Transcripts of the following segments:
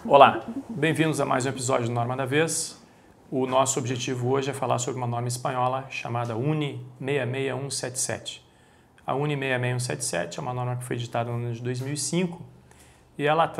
Olá, bem-vindos a mais um episódio do Norma da Vez. O nosso objetivo hoje é falar sobre uma norma espanhola chamada UNI 66177. A UNI 66177 é uma norma que foi editada no ano de 2005 e ela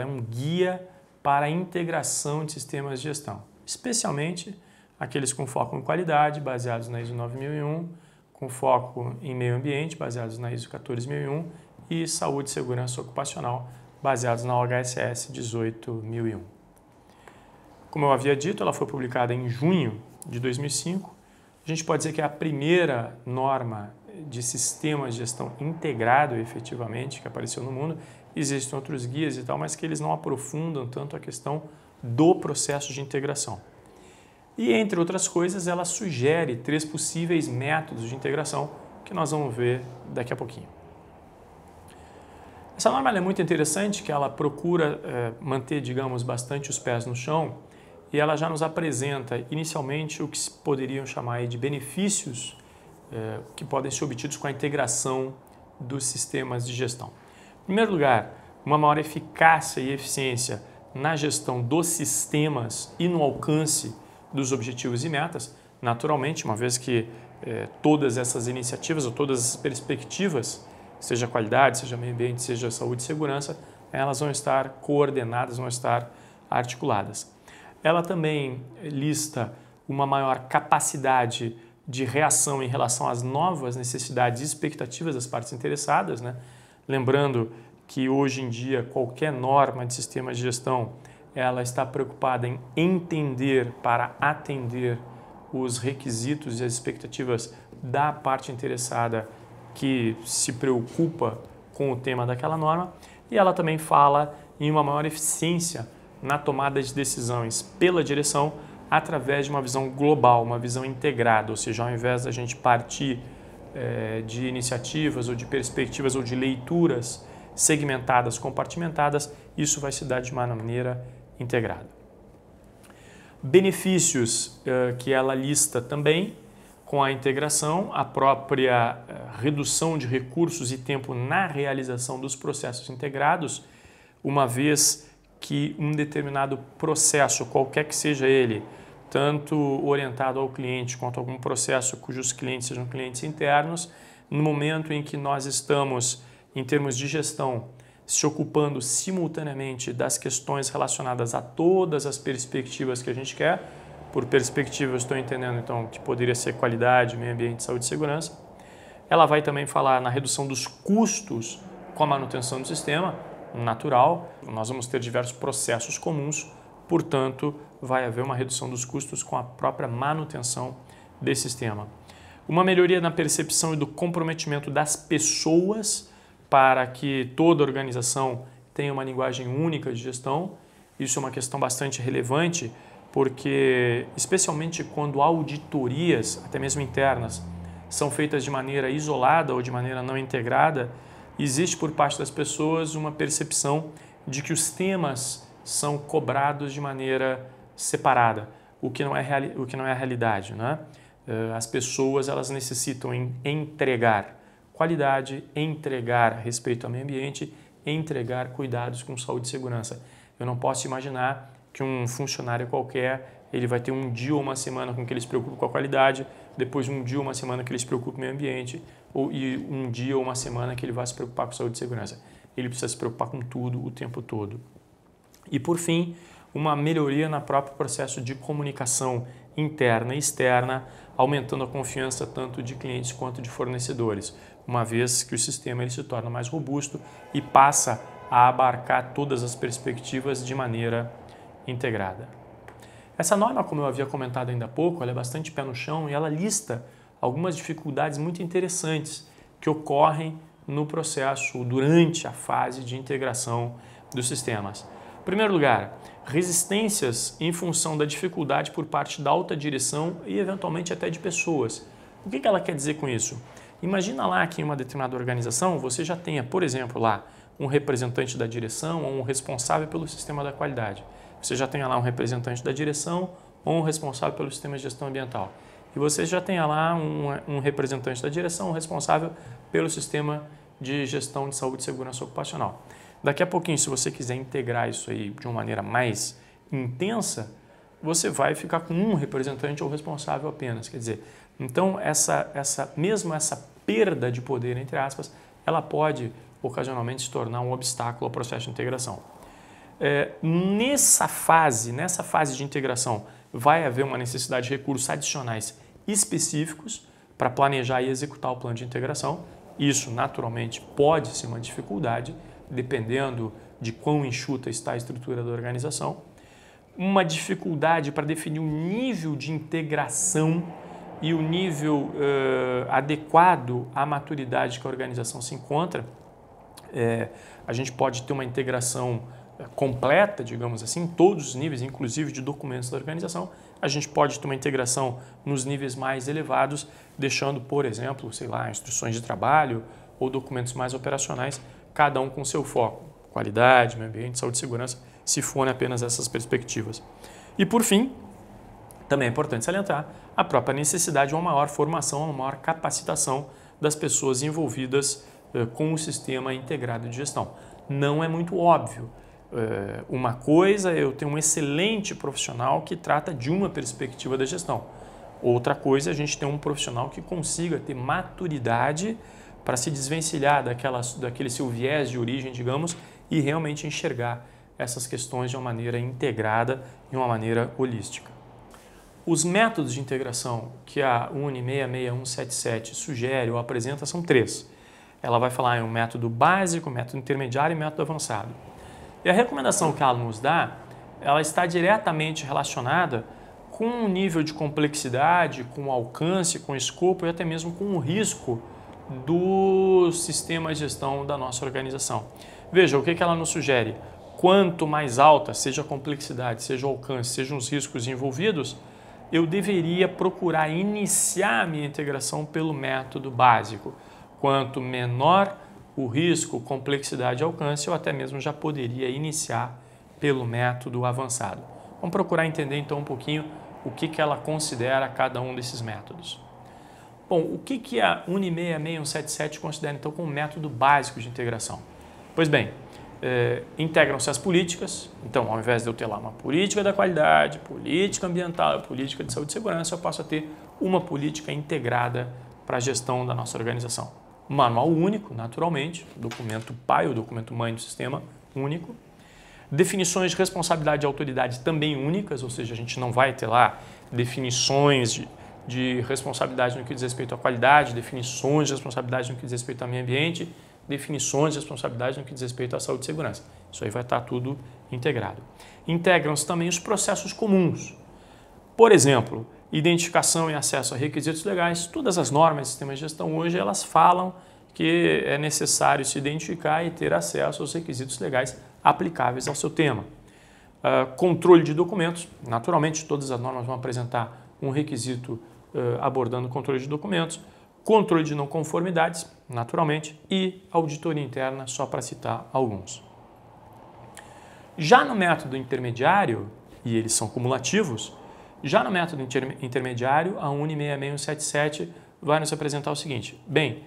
é um guia para a integração de sistemas de gestão, especialmente aqueles com foco em qualidade, baseados na ISO 9001, com foco em meio ambiente, baseados na ISO 14001 e saúde e segurança ocupacional, baseados na OHSS 18001. Como eu havia dito, ela foi publicada em junho de 2005. A gente pode dizer que é a primeira norma de sistemas de gestão integrado efetivamente que apareceu no mundo. Existem outros guias e tal, mas que eles não aprofundam tanto a questão do processo de integração. E, entre outras coisas, ela sugere 3 possíveis métodos de integração que nós vamos ver daqui a pouquinho. Essa norma é muito interessante, que ela procura manter, digamos, bastante os pés no chão e ela já nos apresenta inicialmente o que se poderiam chamar de benefícios que podem ser obtidos com a integração dos sistemas de gestão. Em primeiro lugar, uma maior eficácia e eficiência na gestão dos sistemas e no alcance dos objetivos e metas, naturalmente, uma vez que todas essas iniciativas ou todas essas perspectivas, seja qualidade, seja meio ambiente, seja saúde e segurança, elas vão estar coordenadas, vão estar articuladas. Ela também lista uma maior capacidade de reação em relação às novas necessidades e expectativas das partes interessadas, né? Lembrando que hoje em dia qualquer norma de sistema de gestão ela está preocupada em entender para atender os requisitos e as expectativas da parte interessada que se preocupa com o tema daquela norma, e ela também fala em uma maior eficiência na tomada de decisões pela direção através de uma visão global, uma visão integrada, ou seja, ao invés da gente partir de iniciativas ou de perspectivas ou de leituras segmentadas, compartimentadas, isso vai se dar de uma maneira integrada. Benefícios que ela lista também com a integração, a própria redução de recursos e tempo na realização dos processos integrados, uma vez que um determinado processo, qualquer que seja ele, tanto orientado ao cliente quanto algum processo cujos clientes sejam clientes internos, no momento em que nós estamos, em termos de gestão, se ocupando simultaneamente das questões relacionadas a todas as perspectivas que a gente quer. Por perspectiva, eu estou entendendo então que poderia ser qualidade, meio ambiente, saúde e segurança. Ela vai também falar na redução dos custos com a manutenção do sistema, natural. Nós vamos ter diversos processos comuns, portanto, vai haver uma redução dos custos com a própria manutenção desse sistema. Uma melhoria na percepção e do comprometimento das pessoas para que toda organização tenha uma linguagem única de gestão. Isso é uma questão bastante relevante, porque, especialmente quando auditorias, até mesmo internas, são feitas de maneira isolada ou de maneira não integrada, existe por parte das pessoas uma percepção de que os temas são cobrados de maneira separada, o que não é a realidade, né? As pessoas elas necessitam entregar qualidade, entregar respeito ao meio ambiente, entregar cuidados com saúde e segurança. Eu não posso imaginar que um funcionário qualquer ele vai ter um dia ou uma semana com que ele se preocupa com a qualidade, depois um dia ou uma semana que ele se preocupa com o meio ambiente, e um dia ou uma semana que ele vai se preocupar com saúde e segurança. Ele precisa se preocupar com tudo o tempo todo. E por fim, uma melhoria no próprio processo de comunicação interna e externa, aumentando a confiança tanto de clientes quanto de fornecedores, uma vez que o sistema ele se torna mais robusto e passa a abarcar todas as perspectivas de maneira integrada. Essa norma, como eu havia comentado ainda há pouco, ela é bastante pé no chão e ela lista algumas dificuldades muito interessantes que ocorrem no processo, durante a fase de integração dos sistemas. Em primeiro lugar, resistências em função da dificuldade por parte da alta direção e eventualmente até de pessoas. O que ela quer dizer com isso? Imagina lá que em uma determinada organização você já tenha, por exemplo, lá um representante da direção ou um responsável pelo sistema da qualidade. Você já tenha lá um representante da direção ou um responsável pelo sistema de gestão ambiental. e você já tenha lá um representante da direção responsável pelo sistema de gestão de saúde e segurança ocupacional. Daqui a pouquinho, se você quiser integrar isso aí de uma maneira mais intensa, você vai ficar com um representante ou responsável apenas. Quer dizer, então mesmo essa perda de poder, entre aspas, ela pode ocasionalmente se tornar um obstáculo ao processo de integração. Nessa fase de integração, vai haver uma necessidade de recursos adicionais específicos para planejar e executar o plano de integração. Isso, naturalmente, pode ser uma dificuldade, dependendo de quão enxuta está a estrutura da organização. Uma dificuldade para definir o nível de integração e o nível adequado à maturidade que a organização se encontra. A gente pode ter uma integração completa, digamos assim, em todos os níveis, inclusive de documentos da organização. A gente pode ter uma integração nos níveis mais elevados, deixando, por exemplo, sei lá, instruções de trabalho ou documentos mais operacionais, cada um com seu foco, qualidade, meio ambiente, saúde e segurança, se forem apenas essas perspectivas. E por fim, também é importante salientar a própria necessidade de uma maior formação, uma maior capacitação das pessoas envolvidas com o sistema integrado de gestão. Não é muito óbvio. Uma coisa é eu ter um excelente profissional que trata de uma perspectiva da gestão. Outra coisa é a gente ter um profissional que consiga ter maturidade para se desvencilhar daquele seu viés de origem, digamos, e realmente enxergar essas questões de uma maneira integrada e uma maneira holística. Os métodos de integração que a UNE 66177 sugere ou apresenta são 3. Ela vai falar em um método básico, método intermediário e método avançado. E a recomendação que ela nos dá, ela está diretamente relacionada com o nível de complexidade, com o alcance, com o escopo e até mesmo com o risco do sistema de gestão da nossa organização. Veja, o que ela nos sugere? Quanto mais alta seja a complexidade, seja o alcance, sejam os riscos envolvidos, eu deveria procurar iniciar a minha integração pelo método básico. Quanto menor o risco, complexidade e alcance, eu até mesmo já poderia iniciar pelo método avançado. Vamos procurar entender então um pouquinho o que ela considera cada um desses métodos. Bom, o que a UNE 66177 considera então como método básico de integração? Pois bem, integram-se as políticas. Então, ao invés de eu ter lá uma política da qualidade, política ambiental, política de saúde e segurança, eu passo a ter uma política integrada para a gestão da nossa organização. Manual único, naturalmente, documento pai, o documento mãe do sistema único. Definições de responsabilidade e autoridade também únicas, ou seja, a gente não vai ter lá definições de responsabilidade no que diz respeito à qualidade, definições de responsabilidade no que diz respeito ao meio ambiente, definições de responsabilidade no que diz respeito à saúde e segurança. Isso aí vai estar tudo integrado. Integram-se também os processos comuns. Por exemplo, identificação e acesso a requisitos legais. Todas as normas de sistema de gestão hoje, elas falam que é necessário se identificar e ter acesso aos requisitos legais aplicáveis ao seu tema. Controle de documentos. Naturalmente, todas as normas vão apresentar um requisito abordando o controle de documentos. Controle de não conformidades, naturalmente, e auditoria interna, só para citar alguns. Já no método intermediário, e eles são cumulativos, já no método intermediário, a UNE 66177 vai nos apresentar o seguinte. Bem,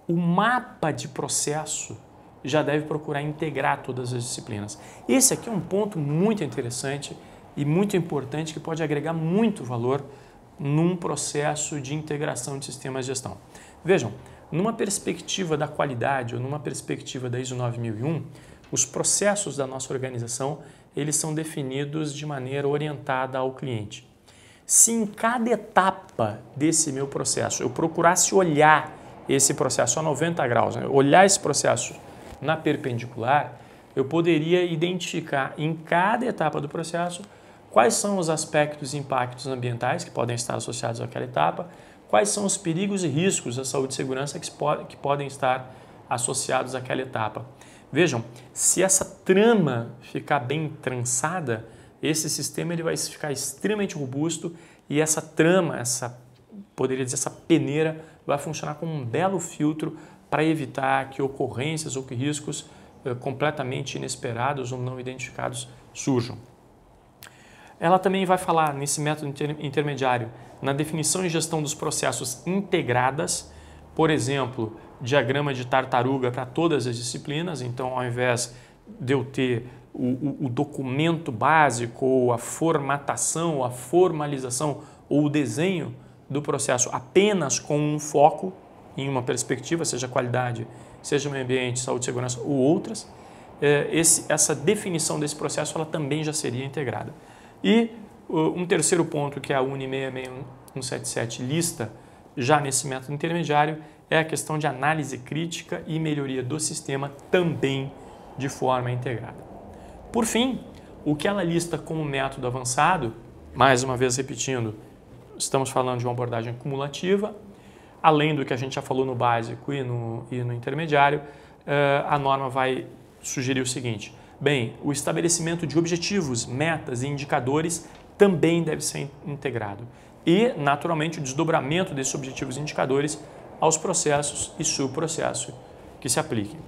o mapa de processo já deve procurar integrar todas as disciplinas. Esse aqui é um ponto muito interessante e muito importante que pode agregar muito valor num processo de integração de sistemas de gestão. Vejam, numa perspectiva da qualidade ou numa perspectiva da ISO 9001, os processos da nossa organização, eles são definidos de maneira orientada ao cliente. Se em cada etapa desse meu processo eu procurasse olhar esse processo a 90 graus, olhar esse processo na perpendicular, eu poderia identificar em cada etapa do processo quais são os aspectos e impactos ambientais que podem estar associados àquela etapa, quais são os perigos e riscos da saúde e segurança que podem estar associados àquela etapa. Vejam, se essa trama ficar bem trançada, esse sistema ele vai ficar extremamente robusto e essa trama, poderia dizer, essa peneira, vai funcionar como um belo filtro para evitar que ocorrências ou que riscos completamente inesperados ou não identificados surjam. Ela também vai falar nesse método intermediário na definição e gestão dos processos integradas, por exemplo, diagrama de tartaruga para todas as disciplinas. Então, ao invés de eu ter o documento básico, ou a formatação, ou a formalização, ou o desenho do processo apenas com um foco em uma perspectiva, seja qualidade, seja meio ambiente, saúde, segurança ou outras, essa definição desse processo ela também já seria integrada. E um terceiro ponto que a UNI 66177 lista já nesse método intermediário é a questão de análise crítica e melhoria do sistema também de forma integrada. Por fim, o que ela lista como método avançado, mais uma vez repetindo, estamos falando de uma abordagem cumulativa, além do que a gente já falou no básico e no intermediário, a norma vai sugerir o seguinte: bem, o estabelecimento de objetivos, metas e indicadores também deve ser integrado. E, naturalmente, o desdobramento desses objetivos e indicadores aos processos e subprocessos que se apliquem.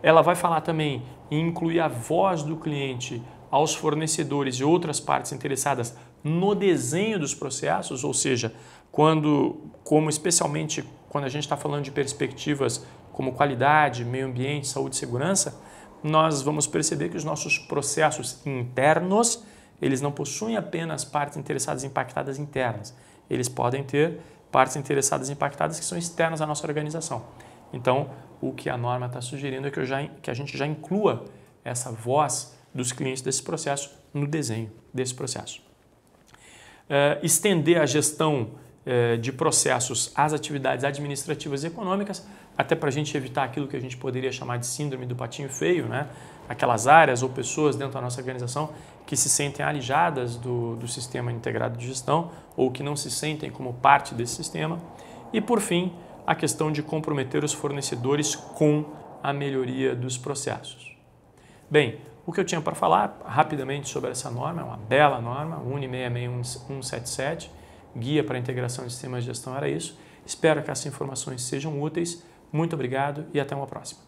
Ela vai falar também em incluir a voz do cliente aos fornecedores e outras partes interessadas no desenho dos processos, ou seja, especialmente quando a gente está falando de perspectivas como qualidade, meio ambiente, saúde e segurança, nós vamos perceber que os nossos processos internos, eles não possuem apenas partes interessadas impactadas internas, eles podem ter partes interessadas impactadas que são externas à nossa organização. Então, o que a norma está sugerindo é que a gente já inclua essa voz dos clientes desse processo no desenho desse processo. Estender a gestão de processos às atividades administrativas e econômicas, até para a gente evitar aquilo que a gente poderia chamar de síndrome do patinho feio, né? Aquelas áreas ou pessoas dentro da nossa organização que se sentem alijadas do sistema integrado de gestão ou que não se sentem como parte desse sistema. E, por fim, a questão de comprometer os fornecedores com a melhoria dos processos. Bem, o que eu tinha para falar rapidamente sobre essa norma, é uma bela norma, UNI 66177, guia para a integração de sistemas de gestão, era isso. Espero que essas informações sejam úteis. Muito obrigado e até uma próxima.